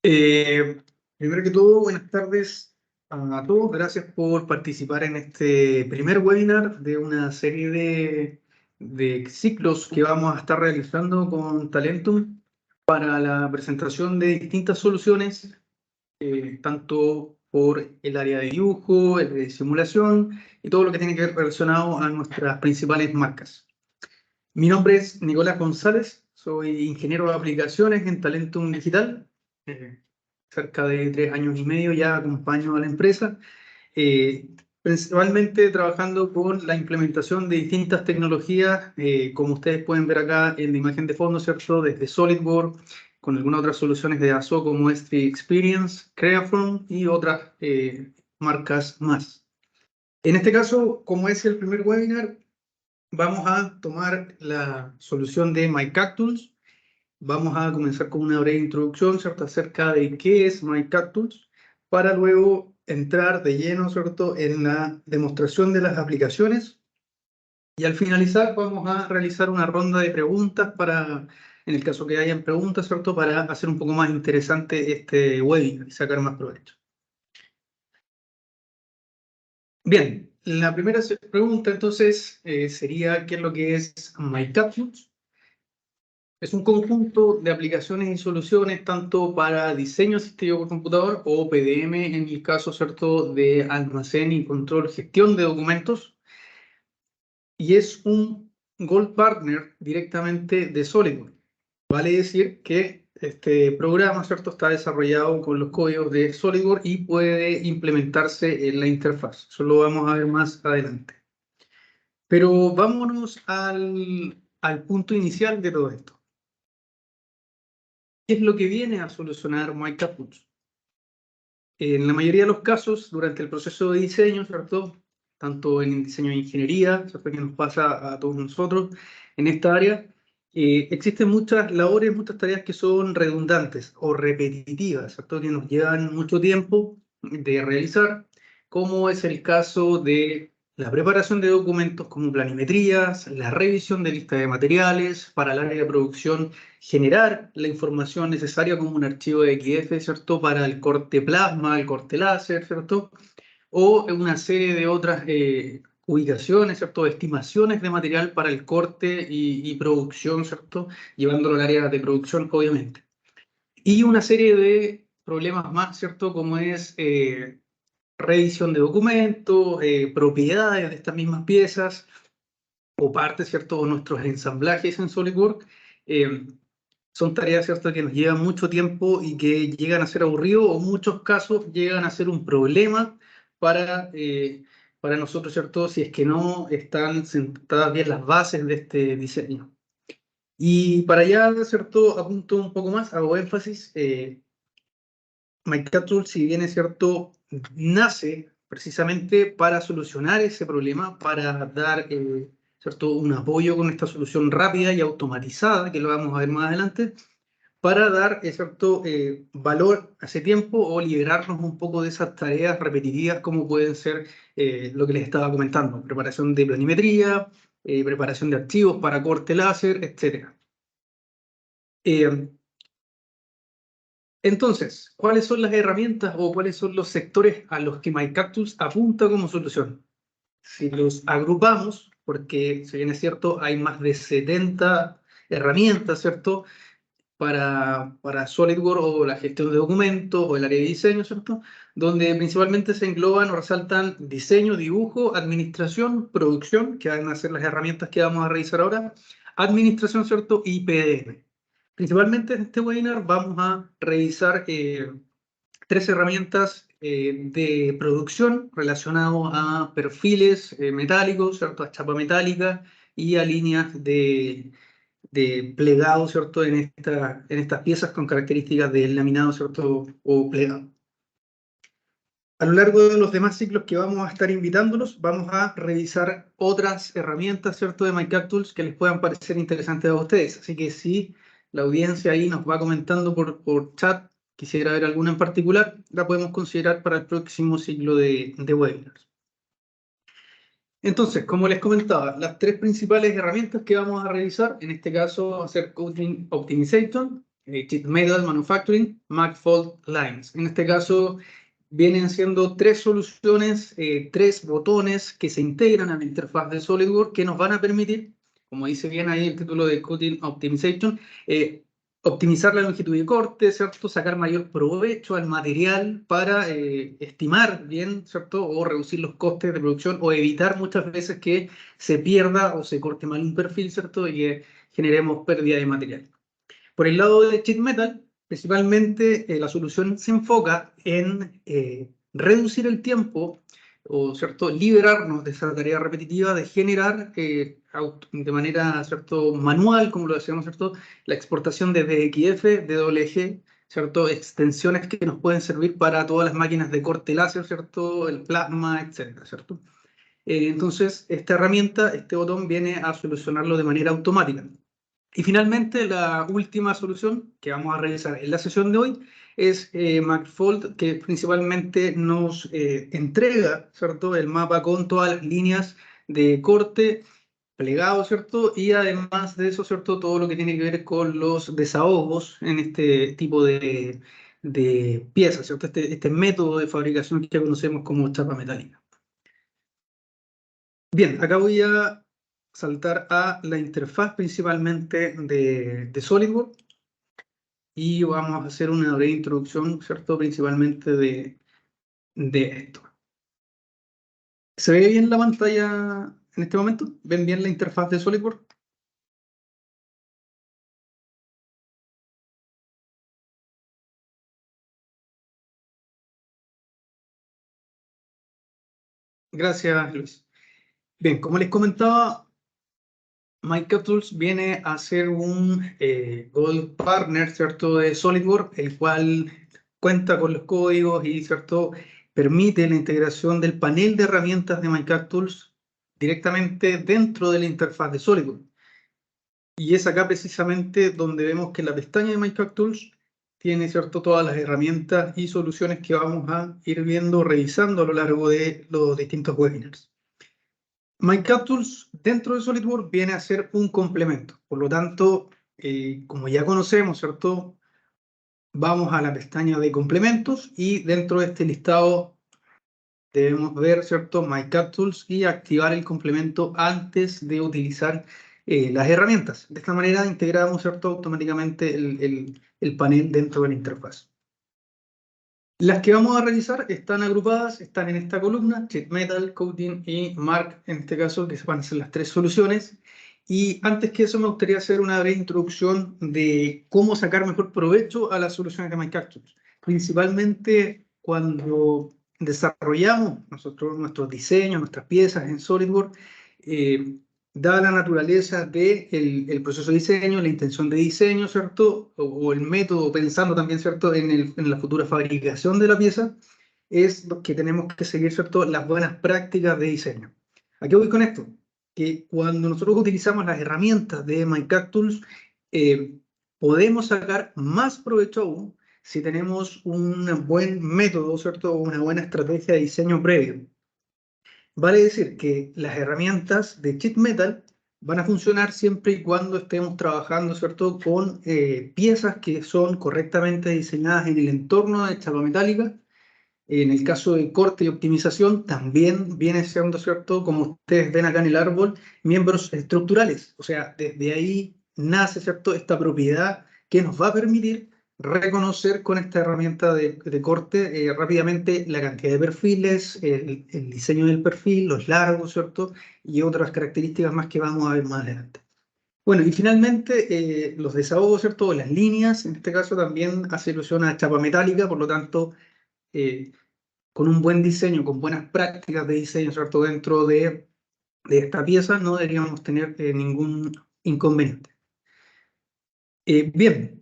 Eh, Primero que todo, buenas tardes a todos. Gracias por participar en este primer webinar de una serie de ciclos que vamos a estar realizando con Talentum para la presentación de distintas soluciones, tanto por el área de dibujo, el de simulación y todo lo que tiene que ver relacionado a nuestras principales marcas. Mi nombre es Nicolás González, soy ingeniero de aplicaciones en Talentum Digital. Cerca de 3 años y medio ya acompaño a la empresa, principalmente trabajando con la implementación de distintas tecnologías, como ustedes pueden ver acá en la imagen de fondo, ¿cierto? Desde SolidWorks, con algunas otras soluciones de ASO como S3 Experience, Creaform y otras marcas más. En este caso, como es el primer webinar, vamos a tomar la solución de MyCactus. Vamos a comenzar con una breve introducción, ¿cierto?, acerca de qué es MyCactus, para luego entrar de lleno, ¿cierto?, en la demostración de las aplicaciones. Y al finalizar vamos a realizar una ronda de preguntas para, en el caso que hayan preguntas, ¿cierto?, para hacer un poco más interesante este webinar y sacar más provecho. Bien, la primera pregunta entonces sería ¿qué es lo que es MyCactus? Es un conjunto de aplicaciones y soluciones tanto para diseño asistido por computador o PDM en el caso, ¿cierto?, de almacén y control, gestión de documentos, y es un Gold Partner directamente de SolidWorks. Vale decir que este programa, ¿cierto?, está desarrollado con los códigos de SolidWorks y puede implementarse en la interfaz. Eso lo vamos a ver más adelante. Pero vámonos al punto inicial de todo esto. ¿Qué es lo que viene a solucionar MyCactus? En la mayoría de los casos, durante el proceso de diseño, ¿cierto?, tanto en el diseño de ingeniería, ¿cierto?, que nos pasa a todos nosotros en esta área, existen muchas labores, muchas tareas que son redundantes o repetitivas, ¿cierto?, que nos llevan mucho tiempo de realizar, como es el caso de la preparación de documentos como planimetrías, la revisión de lista de materiales, para el área de producción, generar la información necesaria como un archivo de XF, ¿cierto?, para el corte plasma, el corte láser, ¿cierto?, o una serie de otras ubicaciones, ¿cierto?, estimaciones de material para el corte y producción, ¿cierto?, llevándolo al área de producción, obviamente. Y una serie de problemas más, ¿cierto?, como es revisión de documentos, propiedades de estas mismas piezas o partes, ¿cierto?, o nuestros ensamblajes en SolidWorks. Son tareas, ¿cierto?, que nos llevan mucho tiempo y que llegan a ser aburridos o en muchos casos llegan a ser un problema para nosotros, ¿cierto?, si es que no están sentadas bien las bases de este diseño. Y para allá, ¿cierto?, apunto un poco más, hago énfasis. MyCactus, si bien es cierto, nace precisamente para solucionar ese problema, para dar ¿cierto?, un apoyo con esta solución rápida y automatizada, que lo vamos a ver más adelante, para dar cierto valor a ese tiempo o liberarnos un poco de esas tareas repetitivas como pueden ser lo que les estaba comentando, preparación de planimetría, preparación de archivos para corte láser, etc. Entonces, ¿cuáles son las herramientas o cuáles son los sectores a los que MyCactus apunta como solución? Si los agrupamos, porque si bien es cierto, hay más de 70 herramientas, ¿cierto?, para SolidWorks o la gestión de documentos o el área de diseño, ¿cierto?, donde principalmente se engloban o resaltan diseño, dibujo, administración, producción, que van a ser las herramientas que vamos a revisar ahora, administración, ¿cierto?, y PDM. Principalmente en este webinar vamos a revisar 3 herramientas de producción relacionadas a perfiles metálicos, ¿cierto?, a chapa metálica y a líneas de plegado, ¿cierto?, en estas piezas con características de laminado, ¿cierto?, o plegado. A lo largo de los demás ciclos que vamos a estar invitándolos, vamos a revisar otras herramientas, ¿cierto?, de MyCactus que les puedan parecer interesantes a ustedes. Así que si la audiencia ahí nos va comentando por chat, quisiera ver alguna en particular, la podemos considerar para el próximo ciclo de webinars. Entonces, como les comentaba, las 3 principales herramientas que vamos a revisar, en este caso va a ser Coding Optimization, Sheet Metal Manufacturing, Macfold Lines. En este caso, vienen siendo tres soluciones, tres botones que se integran a la interfaz de SolidWorks que nos van a permitir, como dice bien ahí el título de Cutting Optimization, optimizar la longitud de corte, ¿cierto? Sacar mayor provecho al material para estimar bien, ¿cierto? O reducir los costes de producción o evitar muchas veces que se pierda o se corte mal un perfil, ¿cierto? Y que generemos pérdida de material. Por el lado de Sheet Metal, principalmente la solución se enfoca en reducir el tiempo o ¿cierto? Liberarnos de esa tarea repetitiva de generar de manera ¿cierto? Manual, como lo decíamos, ¿cierto? La exportación de DXF, DWG, ¿cierto? Extensiones que nos pueden servir para todas las máquinas de corte láser, ¿cierto? El plasma, etcétera, ¿cierto? Entonces, esta herramienta, este botón, viene a solucionarlo de manera automática. Y finalmente, la última solución que vamos a revisar en la sesión de hoy es Macfold, que principalmente nos entrega, ¿cierto? El mapa con todas las líneas de corte plegado, ¿cierto? Y además de eso, ¿cierto? Todo lo que tiene que ver con los desahogos en este tipo de piezas, ¿cierto? Este método de fabricación que conocemos como chapa metálica. Bien, acá voy a saltar a la interfaz principalmente de SolidWorks y vamos a hacer una breve introducción, ¿cierto? Principalmente de esto. ¿Se ve bien la pantalla en este momento? ¿Ven bien la interfaz de SolidWorks? Gracias, Luis. Bien, como les comentaba, MyCapTools viene a ser un Gold Partner, ¿cierto? De SolidWorks, el cual cuenta con los códigos y, ¿cierto? Permite la integración del panel de herramientas de MyCapTools directamente dentro de la interfaz de SolidWorks. Y es acá precisamente donde vemos que la pestaña de MyCapTools tiene, ¿cierto? Todas las herramientas y soluciones que vamos a ir viendo, revisando a lo largo de los distintos webinars. MyCapTools dentro de SolidWorks viene a ser un complemento. Por lo tanto, como ya conocemos, ¿cierto? Vamos a la pestaña de complementos y dentro de este listado debemos ver, ¿cierto? MyCapTools y activar el complemento antes de utilizar las herramientas. De esta manera integramos, ¿cierto? Automáticamente el panel dentro de la interfaz. Las que vamos a revisar están agrupadas, están en esta columna, Sheet Metal, Coating y Mark, en este caso, que van a ser las tres soluciones. Y antes que eso me gustaría hacer una breve introducción de cómo sacar mejor provecho a las soluciones de MyCapTools. Principalmente cuando desarrollamos nosotros nuestros diseños, nuestras piezas en SolidWorks, dada la naturaleza del proceso de diseño, la intención de diseño, ¿cierto? O el método, pensando también, ¿cierto? En la futura fabricación de la pieza, es que tenemos que seguir, ¿cierto? Las buenas prácticas de diseño. ¿A qué voy con esto? Que cuando nosotros utilizamos las herramientas de MyCapTools, podemos sacar más provecho aún si tenemos un buen método, ¿cierto? O una buena estrategia de diseño previo. Vale decir que las herramientas de Sheet Metal van a funcionar siempre y cuando estemos trabajando, ¿cierto?, con piezas que son correctamente diseñadas en el entorno de chapa metálica. En el caso de corte y optimización, también viene siendo, ¿cierto?, como ustedes ven acá en el árbol, miembros estructurales. O sea, desde ahí nace, ¿cierto?, esta propiedad que nos va a permitir reconocer con esta herramienta de corte rápidamente la cantidad de perfiles, el diseño del perfil, los largos, ¿cierto? Y otras características más que vamos a ver más adelante. Bueno, y finalmente los desahogos, ¿cierto? Las líneas, en este caso también hace ilusión a chapa metálica, por lo tanto, con un buen diseño, con buenas prácticas de diseño, ¿cierto? Dentro de esta pieza no deberíamos tener ningún inconveniente. Bien.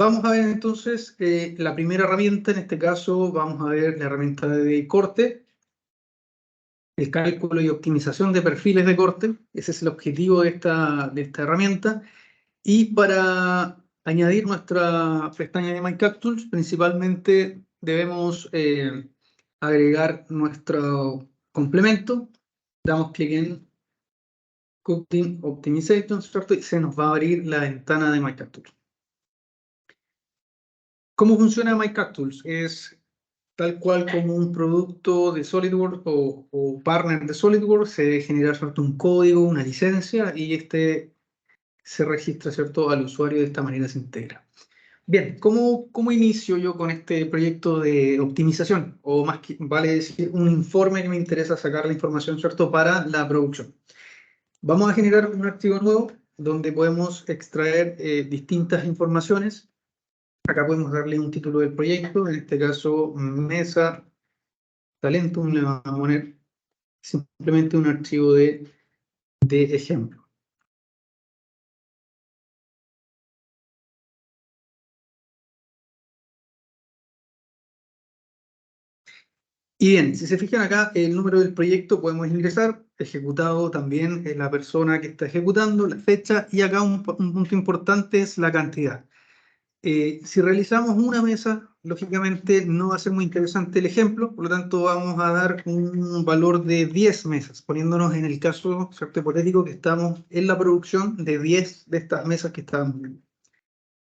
Vamos a ver entonces la primera herramienta, en este caso vamos a ver la herramienta de corte, el cálculo y optimización de perfiles de corte, ese es el objetivo de esta herramienta. Y para añadir nuestra pestaña de MyCapTools, principalmente debemos agregar nuestro complemento, damos clic en Cutting Optimization, ¿cierto? Y se nos va a abrir la ventana de MyCapTools. ¿Cómo funciona MyCADTools? Es tal cual como un producto de SolidWorks o partner de SolidWorks, se genera, ¿cierto?, un código, una licencia, y este se registra, ¿cierto?, al usuario. De esta manera se integra. Bien, ¿cómo inicio yo con este proyecto de optimización? O más que vale decir, un informe que me interesa sacar la información, ¿cierto?, para la producción. Vamos a generar un archivo nuevo donde podemos extraer distintas informaciones. Acá podemos darle un título del proyecto, en este caso Mesa Talentum, le vamos a poner simplemente un archivo de ejemplo. Y bien, si se fijan acá, el número del proyecto podemos ingresar, ejecutado también la persona que está ejecutando, la fecha, y acá un punto importante es la cantidad. Si realizamos una mesa, lógicamente no va a ser muy interesante el ejemplo, por lo tanto vamos a dar un valor de 10 mesas, poniéndonos en el caso, ¿cierto?, hipotético que estamos en la producción de 10 de estas mesas que estábamos viendo.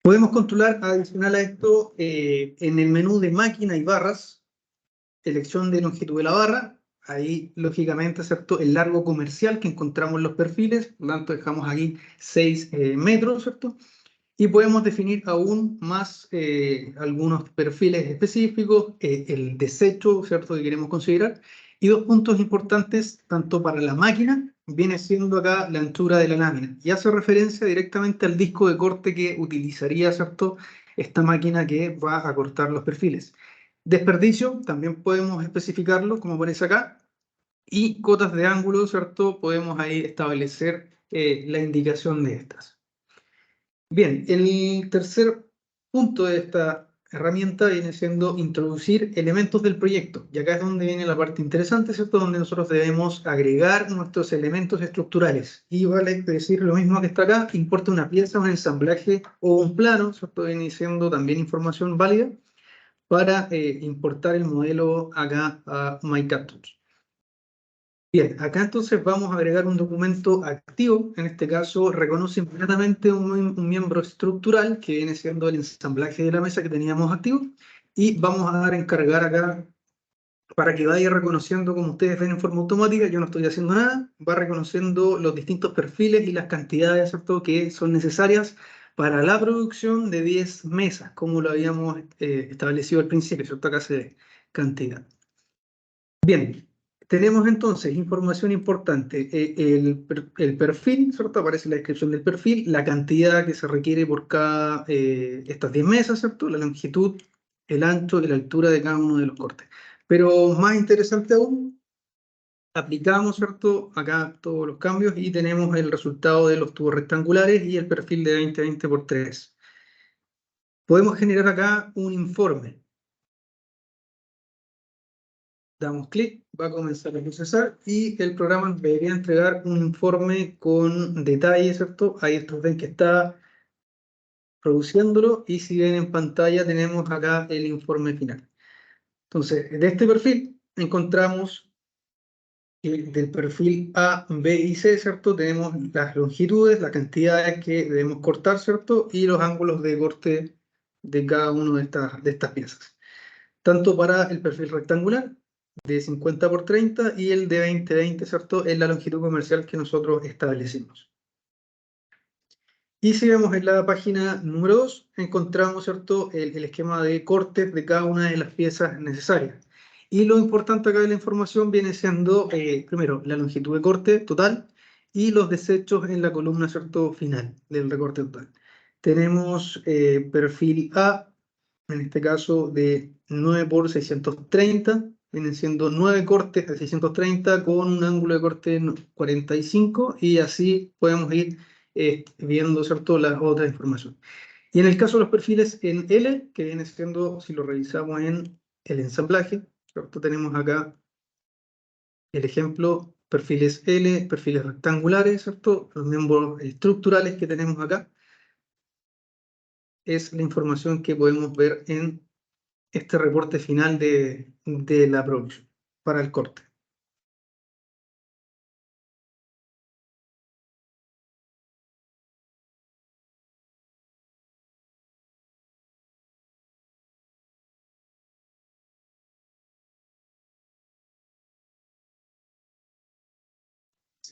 Podemos controlar adicional a esto en el menú de máquina y barras, elección de longitud de la barra. Ahí, lógicamente, ¿cierto?, el largo comercial que encontramos en los perfiles, por lo tanto dejamos aquí 6 metros, ¿cierto? Y podemos definir aún más algunos perfiles específicos, el desecho, ¿cierto?, que queremos considerar. Y dos puntos importantes, tanto para la máquina, viene siendo acá la anchura de la lámina. Y hace referencia directamente al disco de corte que utilizaría, ¿cierto?, esta máquina que va a cortar los perfiles. Desperdicio, también podemos especificarlo, como aparece acá. Y cotas de ángulo, ¿cierto?, podemos ahí establecer la indicación de estas. Bien, el tercer punto de esta herramienta viene siendo introducir elementos del proyecto. Y acá es donde viene la parte interesante, ¿cierto?, donde nosotros debemos agregar nuestros elementos estructurales. Y vale decir lo mismo que está acá: importa una pieza, un ensamblaje o un plano, ¿cierto?, viene siendo también información válida para importar el modelo acá a MyCADTools. Bien, acá entonces vamos a agregar un documento activo. En este caso reconoce inmediatamente un miembro estructural que viene siendo el ensamblaje de la mesa que teníamos activo, y vamos a dar a encargar acá para que vaya reconociendo, como ustedes ven, en forma automática. Yo no estoy haciendo nada, va reconociendo los distintos perfiles y las cantidades, ¿cierto?, que son necesarias para la producción de 10 mesas, como lo habíamos establecido al principio, ¿cierto? Acá se ve cantidad. Bien, tenemos entonces información importante. El perfil, ¿cierto? Aparece la descripción del perfil, la cantidad que se requiere por cada estas 10 mesas, ¿cierto? La longitud, el ancho y la altura de cada uno de los cortes. Pero más interesante aún, aplicamos, ¿cierto?, acá todos los cambios y tenemos el resultado de los tubos rectangulares y el perfil de 20-20 por 3. Podemos generar acá un informe. Damos clic, va a comenzar a procesar y el programa debería entregar un informe con detalles, ¿cierto? Ahí ustedes ven que está produciéndolo, y si ven en pantalla tenemos acá el informe final. Entonces, de este perfil encontramos del perfil A, B y C, ¿cierto? Tenemos las longitudes, las cantidades que debemos cortar, ¿cierto? Y los ángulos de corte de cada una de estas piezas. Tanto para el perfil rectangular de 50 por 30 y el de 20-20, ¿cierto?, es la longitud comercial que nosotros establecimos. Y si vemos en la página número 2, encontramos, ¿cierto?, el esquema de cortes de cada una de las piezas necesarias. Y lo importante acá de la información viene siendo, primero, la longitud de corte total y los desechos en la columna, ¿cierto?, final del recorte total. Tenemos perfil A, en este caso de 9 por 630, vienen siendo 9 cortes de 630 con un ángulo de corte 45, y así podemos ir viendo, ¿cierto?, la otra información. Y en el caso de los perfiles en L, que viene siendo, si lo revisamos en el ensamblaje, ¿cierto?, tenemos acá el ejemplo: perfiles L, perfiles rectangulares, ¿cierto?, los miembros estructurales que tenemos acá. Es la información que podemos ver en este reporte final de la producción para el corte.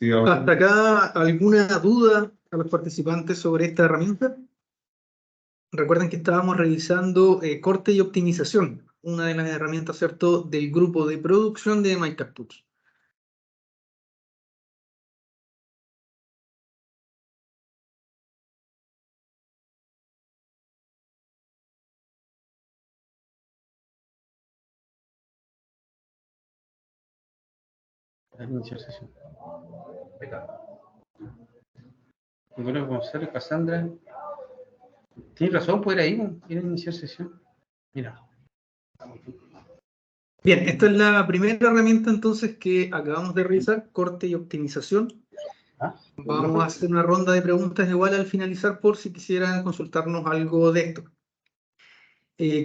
¿Hasta acá alguna duda a los participantes sobre esta herramienta? Recuerden que estábamos revisando corte y optimización, una de las herramientas, ¿cierto?, del grupo de producción de MyCapTools. Iniciar sesión. Nicolás González, Cassandra. Tienes razón, puede ir ahí, quieren iniciar sesión. Mira. Bien, esta es la primera herramienta entonces que acabamos de revisar, corte y optimización. Vamos a hacer una ronda de preguntas igual al finalizar por si quisieran consultarnos algo de esto.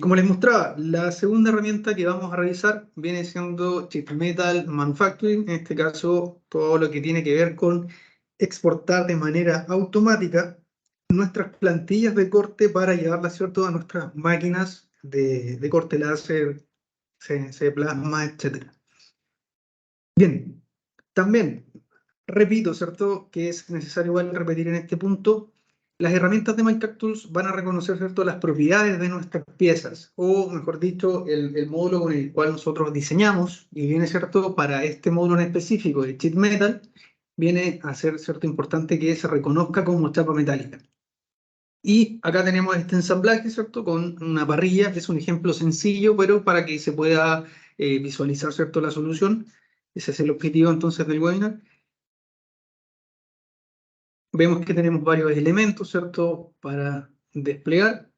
Como les mostraba, la segunda herramienta que vamos a revisar viene siendo Sheet Metal Manufacturing, en este caso todo lo que tiene que ver con exportar de manera automática nuestras plantillas de corte para llevarlas, ¿cierto?, a nuestras máquinas de corte láser, CNC plasma, etc. Bien, también repito, ¿cierto?, que es necesario igual repetir en este punto, las herramientas de MyCapTools van a reconocer, ¿cierto?, las propiedades de nuestras piezas, o mejor dicho, el módulo con el cual nosotros diseñamos, y viene, ¿cierto?, para este módulo en específico de Sheet Metal, viene a ser, ¿cierto?, importante que se reconozca como chapa metálica. Y acá tenemos este ensamblaje, ¿cierto?, con una parrilla, que es un ejemplo sencillo, pero para que se pueda visualizar, ¿cierto?, la solución. Ese es el objetivo entonces del webinar. Vemos que tenemos varios elementos, ¿cierto?, para desplegar,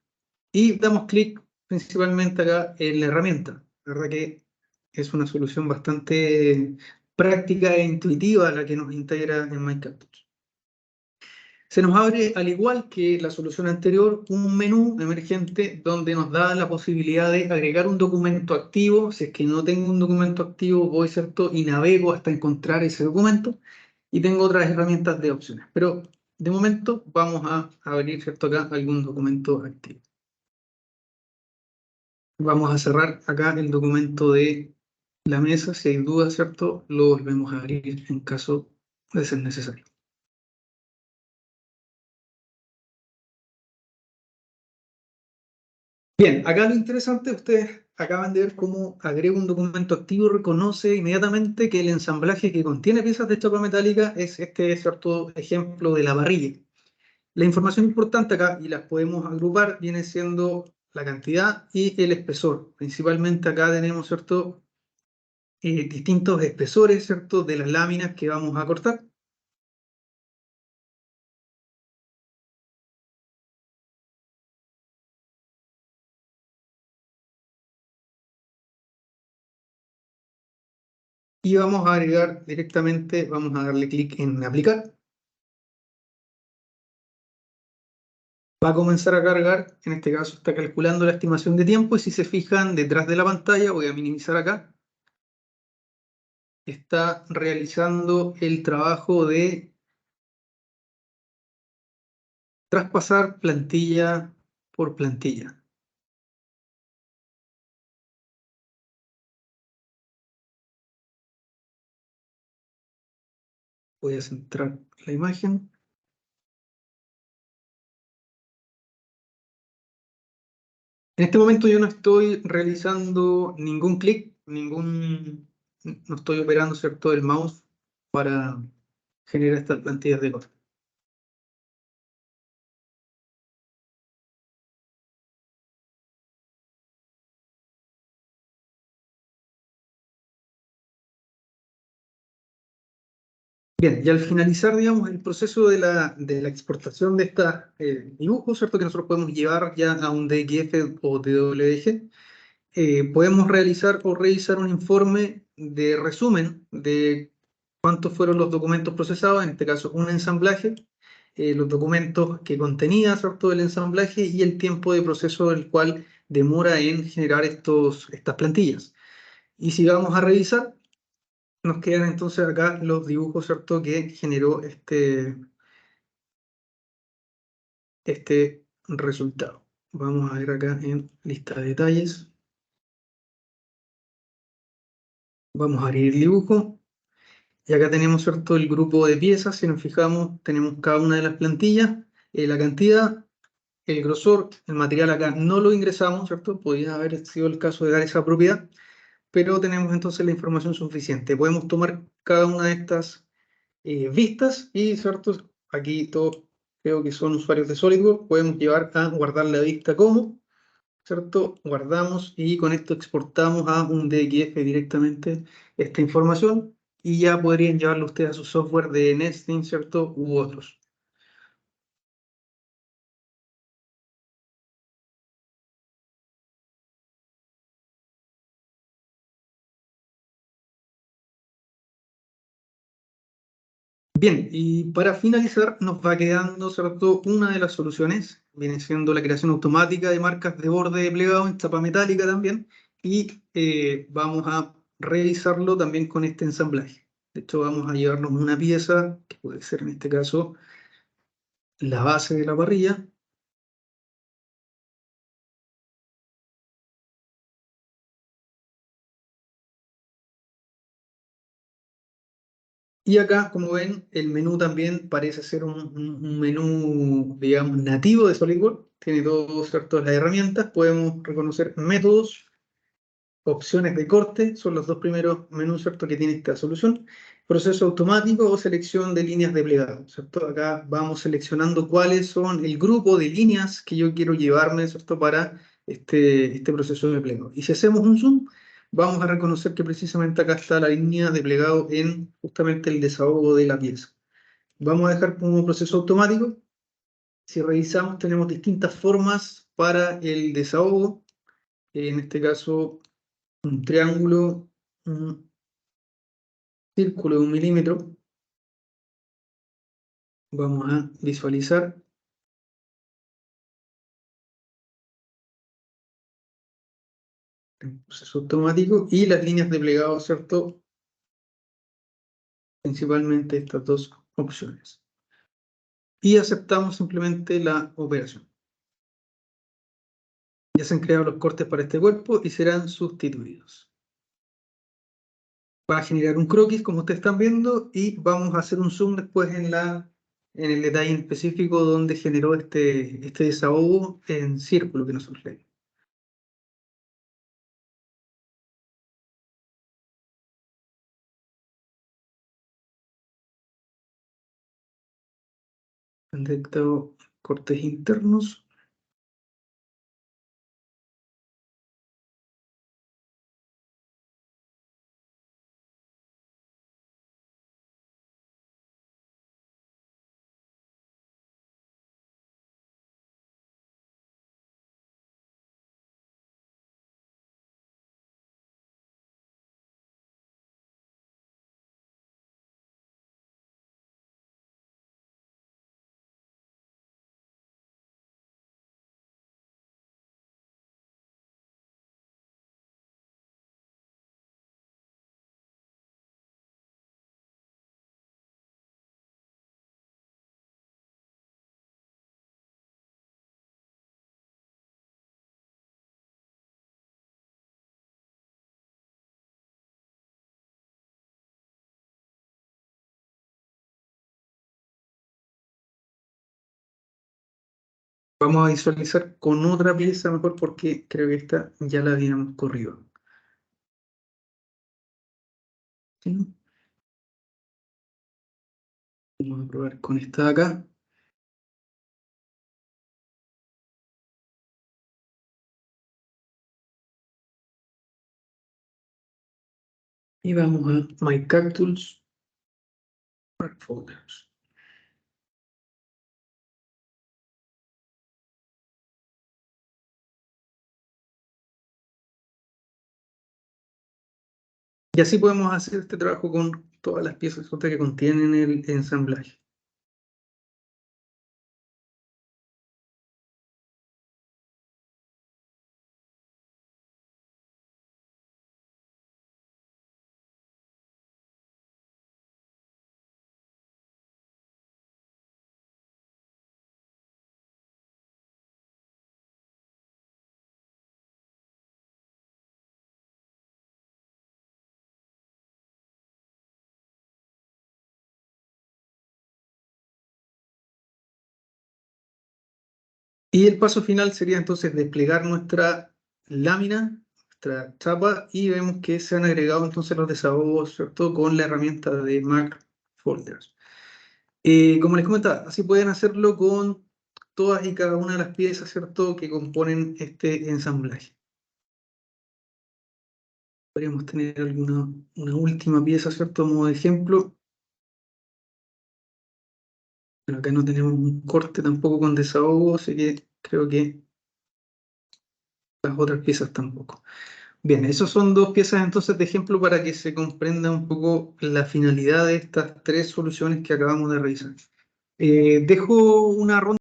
y damos clic principalmente acá en la herramienta. La verdad que es una solución bastante práctica e intuitiva la que nos integra en MyCapTools. Se nos abre, al igual que la solución anterior, un menú emergente donde nos da la posibilidad de agregar un documento activo. Si es que no tengo un documento activo, voy, ¿cierto?, y navego hasta encontrar ese documento. Y tengo otras herramientas de opciones. Pero de momento vamos a abrir, ¿cierto?, acá algún documento activo. Vamos a cerrar acá el documento de la mesa. Si hay dudas, ¿cierto?, lo volvemos a abrir en caso de ser necesario. Bien, acá lo interesante, ustedes acaban de ver cómo agrego un documento activo y reconoce inmediatamente que el ensamblaje que contiene piezas de chapa metálica es este cierto ejemplo de la parrilla. La información importante acá, y las podemos agrupar, viene siendo la cantidad y el espesor. Principalmente acá tenemos, ¿cierto?, distintos espesores, ¿cierto?, de las láminas que vamos a cortar. Y vamos a agregar directamente, vamos a darle clic en aplicar. Va a comenzar a cargar, en este caso está calculando la estimación de tiempo, y si se fijan detrás de la pantalla, voy a minimizar acá, está realizando el trabajo de traspasar plantilla por plantilla. Voy a centrar la imagen. En este momento yo no estoy realizando ningún clic, no estoy operando, ¿cierto?, el mouse para generar estas plantillas de corte. Bien, y al finalizar, digamos, el proceso de la exportación de estos dibujos, ¿cierto?, que nosotros podemos llevar ya a un DXF o DWG, podemos realizar o revisar un informe de resumen de cuántos fueron los documentos procesados, en este caso un ensamblaje, los documentos que contenía, ¿cierto?, el ensamblaje, y el tiempo de proceso el cual demora en generar estas plantillas. Y si vamos a revisar, nos quedan entonces acá los dibujos, ¿cierto?, que generó este resultado. Vamos a ver acá en lista de detalles. Vamos a abrir el dibujo. Y acá tenemos, ¿cierto?, el grupo de piezas. Si nos fijamos, tenemos cada una de las plantillas, la cantidad, el grosor, el material acá no lo ingresamos, ¿cierto? Podría haber sido el caso de dar esa propiedad, pero tenemos entonces la información suficiente. Podemos tomar cada una de estas vistas y, ¿cierto? Aquí todos creo que son usuarios de SolidWorks, podemos llevar a guardar la vista como, ¿cierto? Guardamos y con esto exportamos a un DXF directamente esta información y ya podrían llevarlo ustedes a su software de Nesting, ¿cierto? U otros. Bien, y para finalizar nos va quedando, ¿cierto?, una de las soluciones, viene siendo la creación automática de marcas de borde de plegado en chapa metálica también, y vamos a revisarlo también con este ensamblaje. De hecho, vamos a llevarnos una pieza, que puede ser en este caso la base de la parrilla, y acá, como ven, el menú también parece ser un menú, digamos, nativo de SolidWorks, tiene todas, ¿cierto?, las herramientas, podemos reconocer métodos, opciones de corte, son los dos primeros menús, ¿cierto?, que tiene esta solución. Proceso automático o selección de líneas de plegado, ¿cierto? Acá vamos seleccionando cuáles son el grupo de líneas que yo quiero llevarme, ¿cierto?, para este proceso de plegado. Y si hacemos un zoom, vamos a reconocer que precisamente acá está la línea de plegado en justamente el desahogo de la pieza. Vamos a dejar como proceso automático. Si revisamos, tenemos distintas formas para el desahogo. En este caso, un triángulo, un círculo de 1 milímetro. Vamos a visualizar. El proceso automático y las líneas de plegado, ¿cierto? Principalmente estas dos opciones. Y aceptamos simplemente la operación. Ya se han creado los cortes para este cuerpo y serán sustituidos. Va a generar un croquis, como ustedes están viendo, y vamos a hacer un zoom después en el detalle específico donde generó este desahogo en círculo que nosotros leímos. Han detectado cortes internos. Vamos a visualizar con otra pieza mejor porque creo que esta ya la habíamos corrido. ¿Sí? Vamos a probar con esta de acá. Y vamos a My Cactus Folders. Y así podemos hacer este trabajo con todas las piezas que contienen el ensamblaje. Y el paso final sería entonces desplegar nuestra lámina, nuestra chapa, y vemos que se han agregado entonces los desahogos, ¿cierto? Con la herramienta de Mark Folders. Como les comentaba, así pueden hacerlo con todas y cada una de las piezas, ¿cierto?, que componen este ensamblaje. Podríamos tener una última pieza, ¿cierto?, como de ejemplo. Pero acá no tenemos un corte tampoco con desahogo, así que creo que las otras piezas tampoco. Bien, esas son dos piezas entonces de ejemplo para que se comprenda un poco la finalidad de estas tres soluciones que acabamos de revisar. Dejo una ronda.